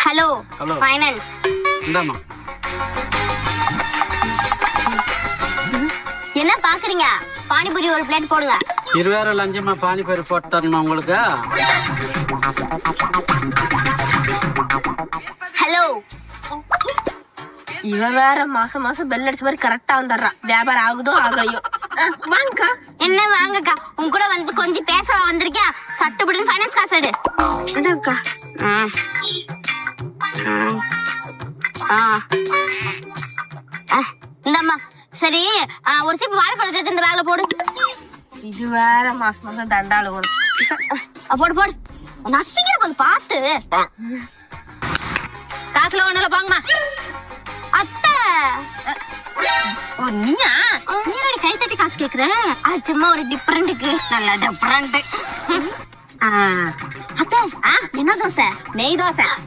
Hello hello finance. இந்தாமா. என்ன பாக்குறீங்க? பானிபூரி ஒரு பிளேட் போடுங்க. 20,000 லஞ்சமா பானிபூரி போட்டு தரணுமா உங்களுக்கு? ஹலோ, இவன் வேற மாசம் மாசம் பெல் அடிச்ச மாதிரி கரெக்டா வந்துடுறான். வியாபாரம் ஆகுதோ ஆகலையோ. வாங்கக்கா. என்ன வாங்கக்கா, உன் கூட வந்து கொஞ்சம் பேசவா வந்திருக்கேன். சட்டுப்படின்னு ஃபைனான்ஸ் காசு எடு. என்னக்கா? இந்தம்மா. சரி, ஒரு சீப்பு வாழைப்பழத்தை எடுத்து இந்த பேக்ல போடு. இது வேற மாசம் மாசம் தண்டாளு வரும். போடு போடு. நசிக்கிற கொஞ்சம் பார்த்து. காசுல ஒண்ணுல போங்கம்மா. அத்தை. ஓ நீயா? நீ என்னடி கை தட்டி காசு கேக்குற? சும்மா ஒரு டிஃபரெண்ட்டுக்கு. நல்ல டிஃபரெண்ட். அத்தை, என்ன தோசை? நெய் தோசை.